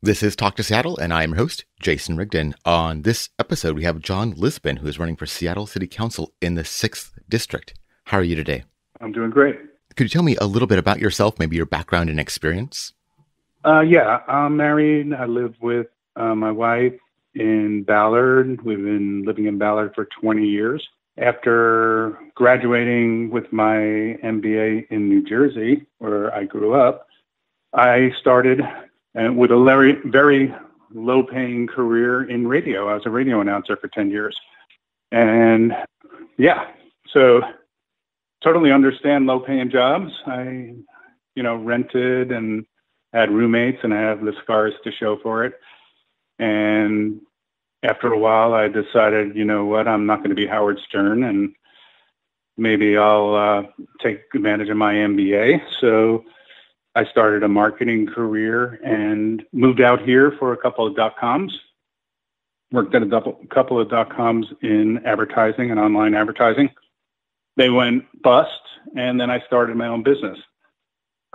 This is Talk to Seattle, and I am your host, Jason Rigdon. On this episode, we have Jon Lisbin, who is running for Seattle City Council in the 6th District. How are you today? I'm doing great. Could you tell me a little bit about yourself, maybe your background and experience? Yeah, I'm married. I live with my wife in Ballard. We've been living in Ballard for 20 years. After graduating with my MBA in New Jersey, where I grew up, I started with a very low-paying career in radio. I was a radio announcer for 10 years. And yeah, so totally understand low-paying jobs. I, rented and had roommates, and I have the scars to show for it. And after a while, I decided, you know what, I'm not going to be Howard Stern, and maybe I'll take advantage of my MBA. So I started a marketing career and moved out here for a couple of .coms. Worked at a couple of .coms in advertising and online advertising. They went bust, and then I started my own business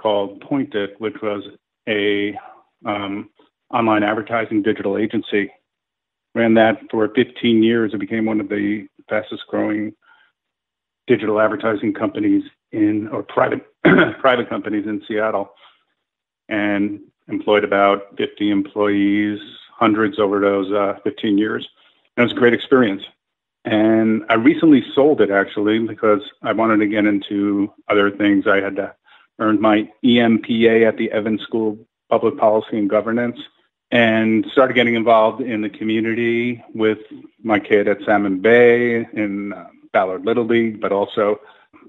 called Pointed, which was a online advertising digital agency. Ran that for 15 years. It became one of the fastest growing digital advertising companies or private companies in Seattle, and employed about 50 employees, hundreds over those 15 years. And it was a great experience. And I recently sold it, actually, because I wanted to get into other things. I had to earn my EMPA at the Evans School of Public Policy and Governance, and started getting involved in the community with my kid at Salmon Bay in Ballard Little League, but also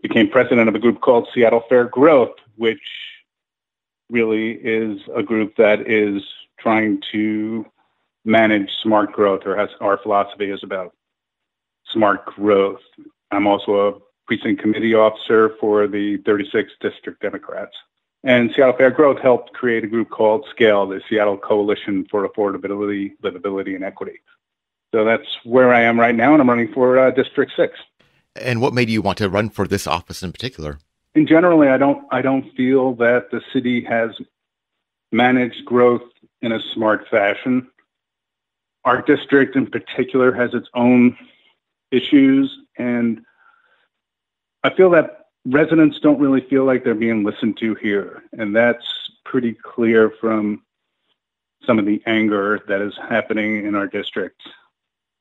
became president of a group called Seattle Fair Growth, which really is a group that is trying to manage smart growth, or our philosophy is about smart growth. I'm also a precinct committee officer for the 36th District Democrats. And Seattle Fair Growth helped create a group called SCALE, the Seattle Coalition for Affordability, Livability, and Equity. So that's where I am right now, and I'm running for District 6. And what made you want to run for this office in particular? And generally, I don't feel that the city has managed growth in a smart fashion. Our district in particular has its own issues, and I feel that residents don't really feel like they're being listened to here. And that's pretty clear from some of the anger that is happening in our district.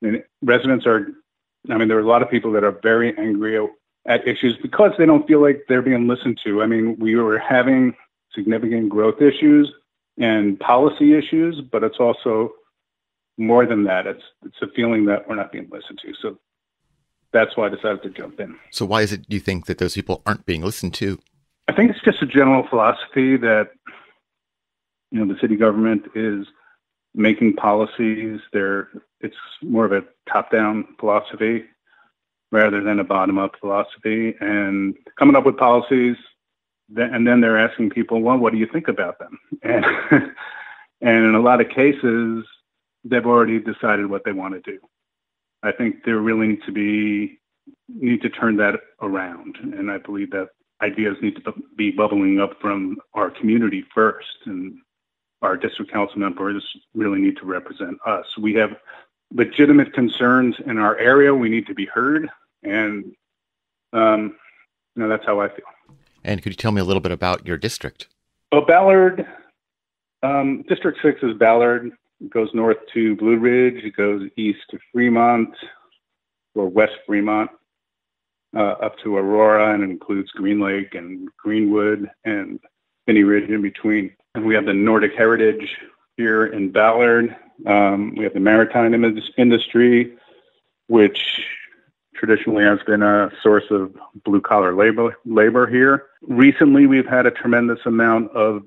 And residents there are a lot of people that are very angry at issues because they don't feel like they're being listened to. I mean, we were having significant growth issues and policy issues, but it's also more than that. It's a feeling that we're not being listened to. So that's why I decided to jump in. So why is it you think that those people aren't being listened to? I think it's just a general philosophy that, the city government is making policies. It's more of a top-down philosophy rather than a bottom-up philosophy, and coming up with policies, and then they're asking people, well, what do you think about them? And, and in a lot of cases, they've already decided what they want to do. I think there really need to turn that around, and I believe that ideas need to be bubbling up from our community first, and our district council members really need to represent us. We have legitimate concerns in our area. We need to be heard, and that's how I feel. And could you tell me a little bit about your district? Well, Ballard, District 6 is Ballard. It goes north to Blue Ridge. It goes east to Fremont, or West Fremont, up to Aurora, and it includes Green Lake and Greenwood and Phinney Ridge in between. And we have the Nordic Heritage here in Ballard. We have the maritime industry, which traditionally has been a source of blue-collar labor here. Recently, we've had a tremendous amount of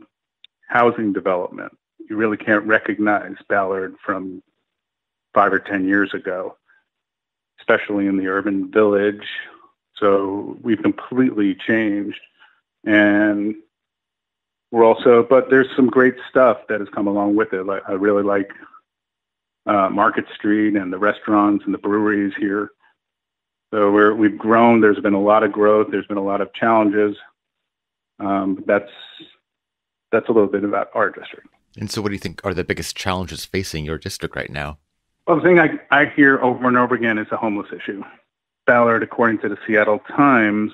housing development. You really can't recognize Ballard from 5 or 10 years ago, especially in the urban village. So we've completely changed. And but there's some great stuff that has come along with it. I really like Market Street and the restaurants and the breweries here. So we've grown. There's been a lot of growth. There's been a lot of challenges. That's a little bit about our district. And so what do you think are the biggest challenges facing your district right now? Well, the thing I hear over and over again is the homeless issue. Ballard, according to the Seattle Times,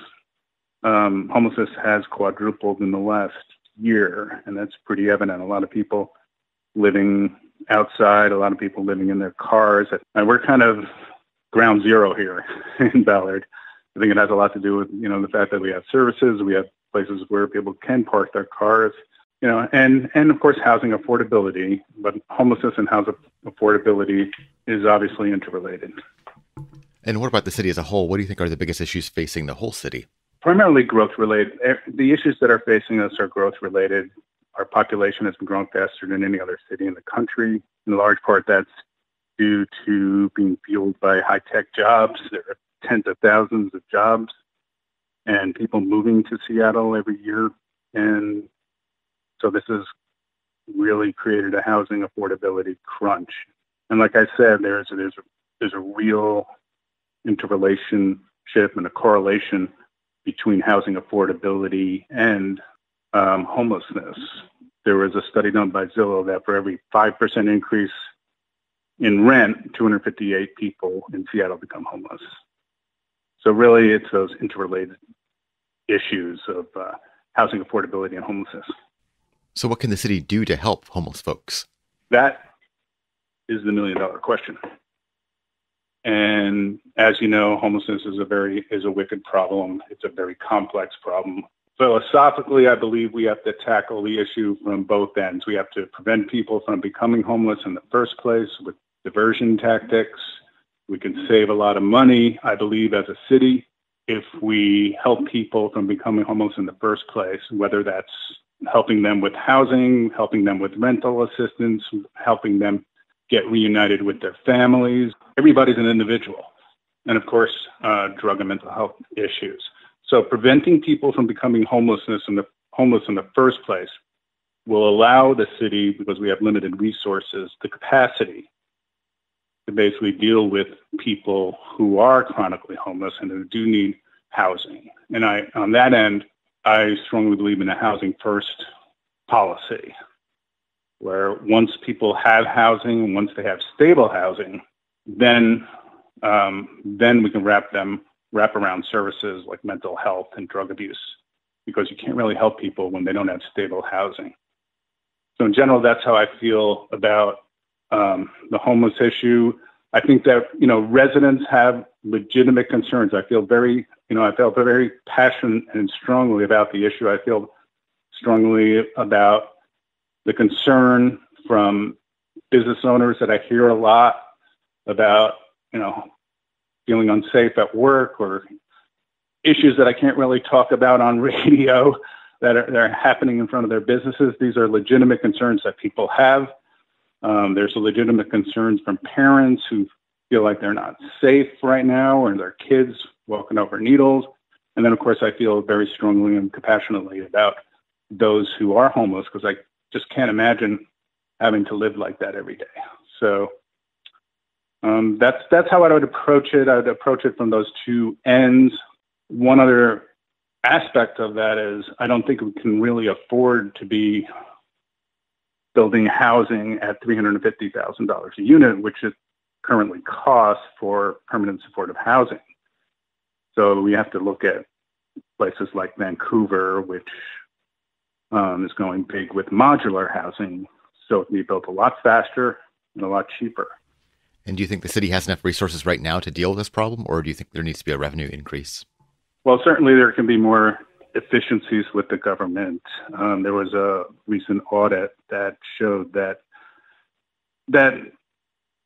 homelessness has quadrupled in the last year, and that's pretty evident. A lot of people living outside, a lot of people living in their cars. And we're kind of ground zero here in Ballard. I think it has a lot to do with, the fact that we have services, we have places where people can park their cars, and of course, housing affordability. But homelessness and housing affordability is obviously interrelated. And what about the city as a whole? What do you think are the biggest issues facing the whole city? Primarily growth-related. The issues that are facing us are growth-related. Our population has been growing faster than any other city in the country. In large part, that's due to being fueled by high-tech jobs. There are tens of thousands of jobs and people moving to Seattle every year. And so this has really created a housing affordability crunch. And like I said, there's a real interrelationship and a correlation between housing affordability and homelessness. There was a study done by Zillow that for every 5% increase in rent, 258 people in Seattle become homeless. So really, it's those interrelated issues of housing affordability and homelessness. So what can the city do to help homeless folks? That is the million-dollar question. And as you know, homelessness is a wicked problem. It's a very complex problem. Philosophically, I believe we have to tackle the issue from both ends. We have to prevent people from becoming homeless in the first place with diversion tactics. We can save a lot of money, I believe, as a city, if we help people from becoming homeless in the first place, whether that's helping them with housing, helping them with rental assistance, helping them get reunited with their families. Everybody's an individual. And of course, drug and mental health issues. So preventing people from becoming homeless in the first place will allow the city, because we have limited resources, the capacity to basically deal with people who are chronically homeless and who do need housing. And on that end, I strongly believe in a housing first policy, where once people have housing, once they have stable housing, then we can wrap around services like mental health and drug abuse, because you can't really help people when they don't have stable housing. So in general, that's how I feel about the homeless issue. I think that, residents have legitimate concerns. I felt very passionate and strongly about the issue. I feel strongly about the concern from business owners that I hear a lot about, feeling unsafe at work, or issues that I can't really talk about on radio that are happening in front of their businesses. These are legitimate concerns that people have. There's legitimate concerns from parents who feel like they're not safe right now, or their kids walking over needles. And then, of course, I feel very strongly and compassionately about those who are homeless, because I just can't imagine having to live like that every day. So that's how I would approach it. I would approach it from those two ends. One other aspect of that is I don't think we can really afford to be building housing at $350,000 a unit, which it currently costs for permanent supportive housing. So we have to look at places like Vancouver, which is going big with modular housing. So it can be built a lot faster and a lot cheaper. And do you think the city has enough resources right now to deal with this problem, or do you think there needs to be a revenue increase? Well, certainly there can be more efficiencies with the government. There was a recent audit that showed that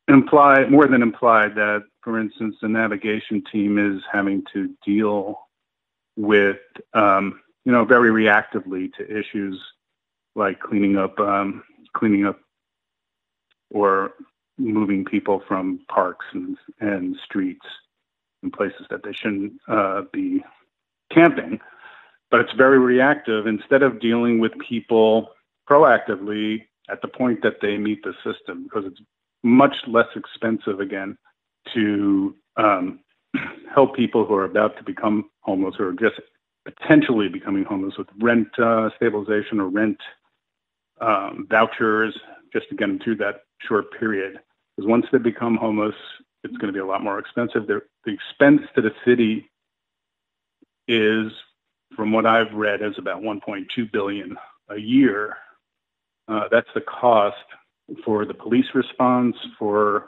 more than implied that, for instance, the navigation team is having to deal with, very reactively to issues like cleaning up or moving people from parks and streets and places that they shouldn't be camping. But it's very reactive instead of dealing with people proactively at the point that they meet the system, because it's much less expensive, again, to help people who are about to become homeless, or just potentially becoming homeless, with rent stabilization or rent vouchers just to get them through that short period. Because once they become homeless, it's going to be a lot more expensive. The expense to the city is, from what I've read, is about $1.2 billion a year. That's the cost for the police response, for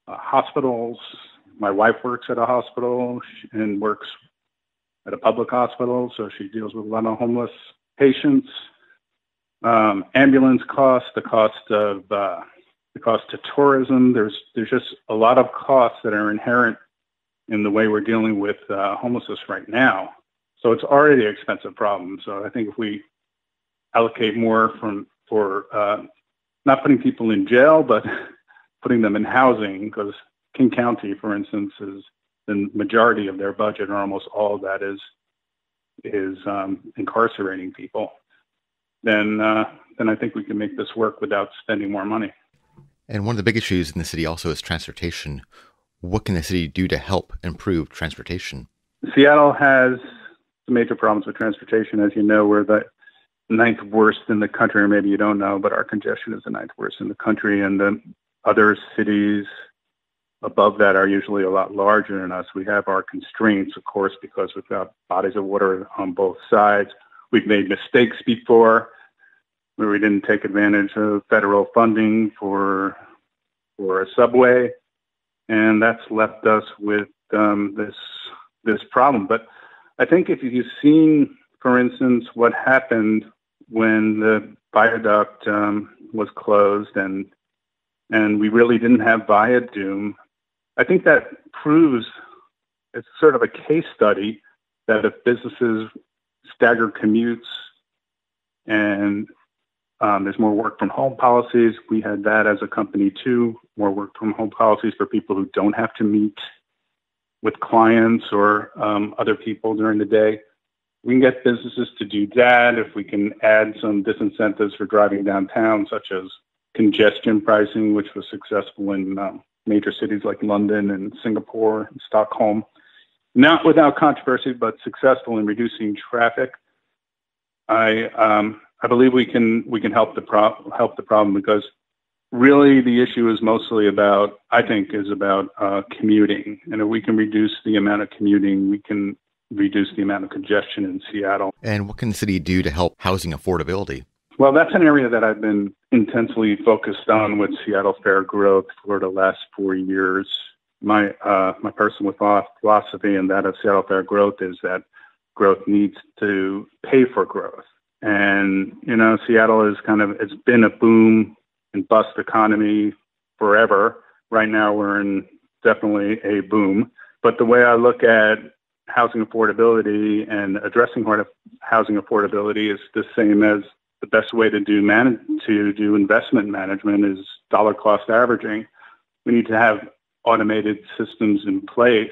hospitals. My wife works at a hospital and works at a public hospital, so she deals with a lot of homeless patients. Ambulance costs, the cost to tourism. There's just a lot of costs that are inherent in the way we're dealing with homelessness right now. So it's already an expensive problem. So I think if we allocate more for not putting people in jail, but putting them in housing, because King County, for instance, is the majority of their budget, or almost all of that is incarcerating people, then I think we can make this work without spending more money. And one of the big issues in the city also is transportation. What can the city do to help improve transportation? Seattle has some major problems with transportation. As you know, we're the 9th worst in the country, or maybe you don't know, but our congestion is the 9th worst in the country. And the other cities above that are usually a lot larger than us. We have our constraints, of course, because we've got bodies of water on both sides. We've made mistakes before where we didn't take advantage of federal funding for a subway, and that's left us with this problem. But I think if you've seen, for instance, what happened when the viaduct was closed and we really didn't have Viadume, I think that proves, it's sort of a case study, that if businesses stagger commutes and there's more work from home policies, we had that as a company too, more work from home policies for people who don't have to meet with clients or other people during the day. We can get businesses to do that if we can add some disincentives for driving downtown, such as congestion pricing, which was successful in major cities like London and Singapore and Stockholm. Not without controversy, but successful in reducing traffic. I believe we can help the problem, because really the issue is mostly about, I think, is about commuting. And if we can reduce the amount of commuting, we can reduce the amount of congestion in Seattle. And what can the city do to help housing affordability? Well, that's an area that I've been intensely focused on with Seattle Fair Growth for the last 4 years. My personal philosophy and that of Seattle Fair Growth is that growth needs to pay for growth. And, you know, Seattle is it's been a boom and bust economy forever. Right now we're in definitely a boom. But the way I look at housing affordability and addressing housing affordability is the same as the best way to do investment management is dollar cost averaging. We need to have automated systems in place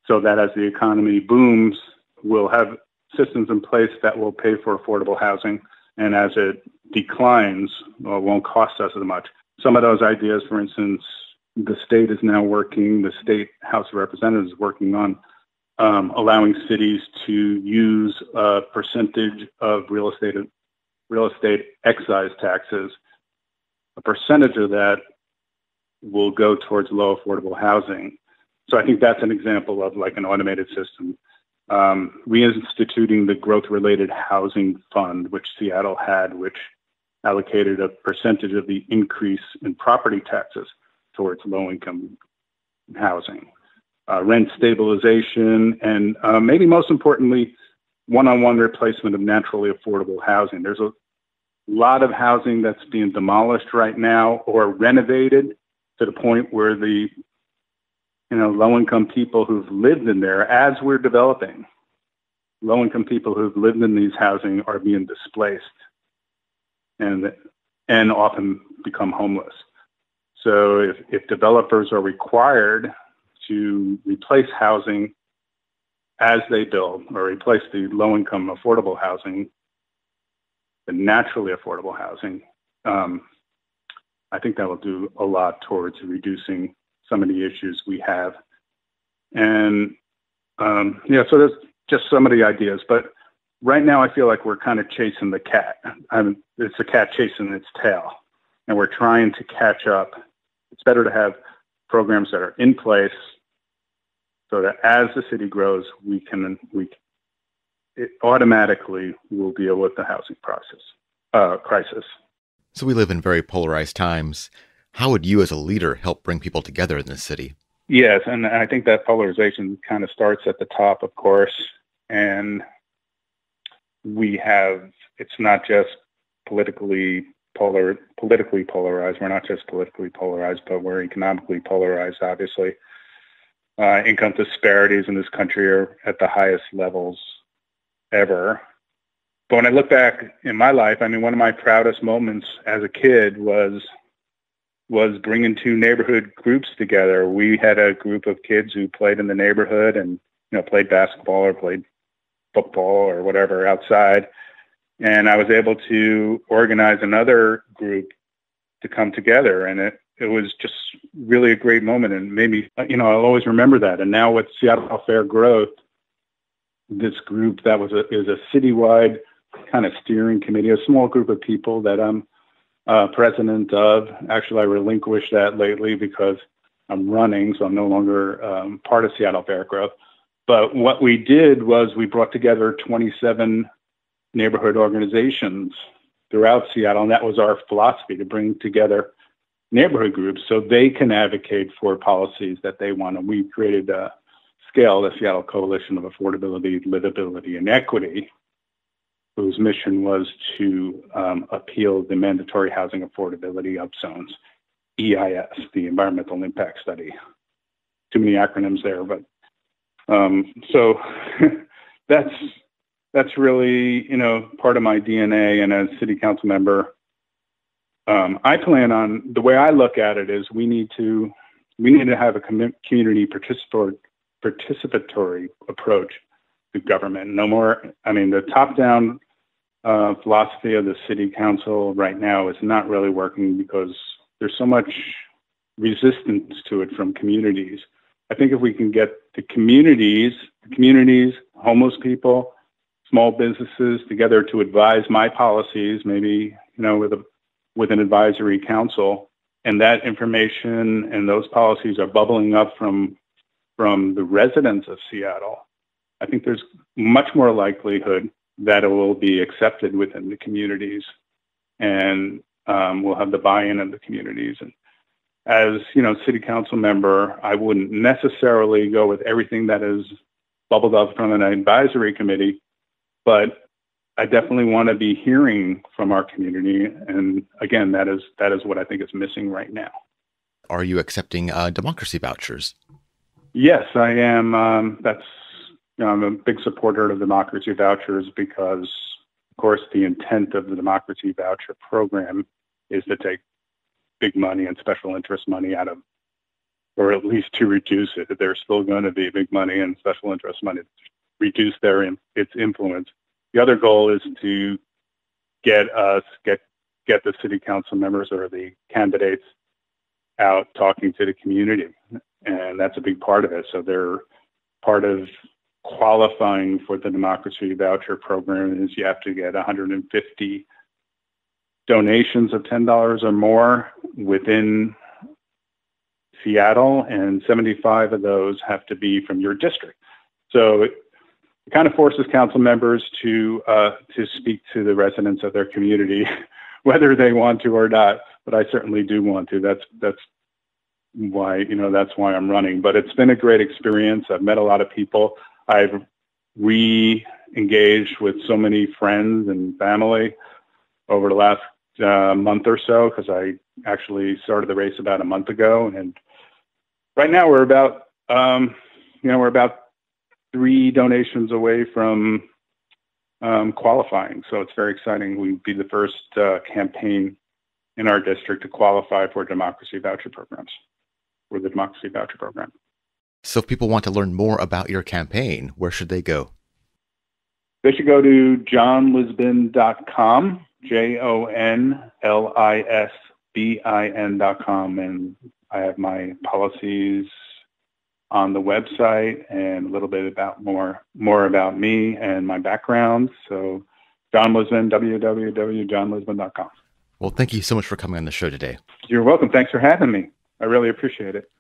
so that as the economy booms, we'll have systems in place that will pay for affordable housing. And as it declines, it won't cost us as much. Some of those ideas, for instance, the state is now working, the state House of Representatives is working on allowing cities to use a percentage of real estate excise taxes. A percentage of that will go towards low affordable housing. So I think that's an example of like an automated system. Reinstituting the growth-related housing fund, which Seattle had, which allocated a percentage of the increase in property taxes towards low-income housing. Rent stabilization, and maybe most importantly, one-on-one replacement of naturally affordable housing. There's a lot of housing that's being demolished right now or renovated to the point where the low-income people who've lived in there, as we're developing, low-income people who've lived in these housing are being displaced and often become homeless. So if developers are required to replace housing as they build, or replace the low-income affordable housing, the naturally affordable housing, I think that will do a lot towards reducing some of the issues we have. And so there's just some of the ideas, but right now I feel like we're kind of chasing the cat. It's a cat chasing its tail, and we're trying to catch up. It's better to have programs that are in place so that as the city grows, it automatically will deal with the housing crisis. So we live in very polarized times. How would you as a leader help bring people together in this city? Yes, and I think that polarization kind of starts at the top, of course, and it's not just politically polarized. We're not just politically polarized, but we're economically polarized, obviously. Income disparities in this country are at the highest levels ever. But when I look back in my life, I mean, one of my proudest moments as a kid was bringing two neighborhood groups together. We had a group of kids who played in the neighborhood and, played basketball or played football or whatever outside. And I was able to organize another group to come together. And it was just really a great moment. And maybe, I'll always remember that. And now with Seattle Fair growth, this group is a citywide kind of steering committee, a small group of people that I'm president of. Actually, I relinquished that lately because I'm running, so I'm no longer part of Seattle Fair growth. But what we did was we brought together 27 neighborhood organizations throughout Seattle, and that was our philosophy, to bring together neighborhood groups so they can advocate for policies that they want. And we created the Seattle Coalition of Affordability, Livability, and Equity, whose mission was to appeal the mandatory housing affordability up zones, EIS, the Environmental Impact Study. Too many acronyms there, but so that's really, part of my DNA. And as city council member, I plan on, the way I look at it is we need to have a community participatory approach to government. No more, the top-down philosophy of the city council right now is not really working because there's so much resistance to it from communities. I think if we can get the communities, homeless people, small businesses together to advise my policies, maybe, with an advisory council, and that information and those policies are bubbling up from the residents of Seattle, I think there's much more likelihood that it will be accepted within the communities, and we'll have the buy-in of the communities. And as city council member, I wouldn't necessarily go with everything that is bubbled up from an advisory committee, but I definitely want to be hearing from our community. And again, that is what I think is missing right now. Are you accepting democracy vouchers? Yes, I am. I'm a big supporter of democracy vouchers because, of course, the intent of the democracy voucher program is to take big money and special interest money out of, or at least to reduce it. There's still going to be big money and special interest money to reduce its influence. The other goal is to get the city council members or the candidates out talking to the community, and that's a big part of it. So they're part of qualifying for the democracy voucher program is you have to get 150 donations of $10 or more within Seattle, and 75 of those have to be from your district. So it kind of forces council members to speak to the residents of their community, whether they want to or not. But I certainly do want to. That's why I'm running. But it's been a great experience. I've met a lot of people. I've re-engaged with so many friends and family over the last month or so, because I actually started the race about a month ago. And right now we're about 3 donations away from qualifying. So it's very exciting. We'd be the first campaign in our district to qualify for democracy voucher programs, for the democracy voucher program. So if people want to learn more about your campaign, where should they go? They should go to jonlisbin.com, JONLISBIN.com, and I have my policies on the website and a little bit about more about me and my background. So Jon Lisbin, www.jonlisbin.com. Well, thank you so much for coming on the show today. You're welcome. Thanks for having me. I really appreciate it.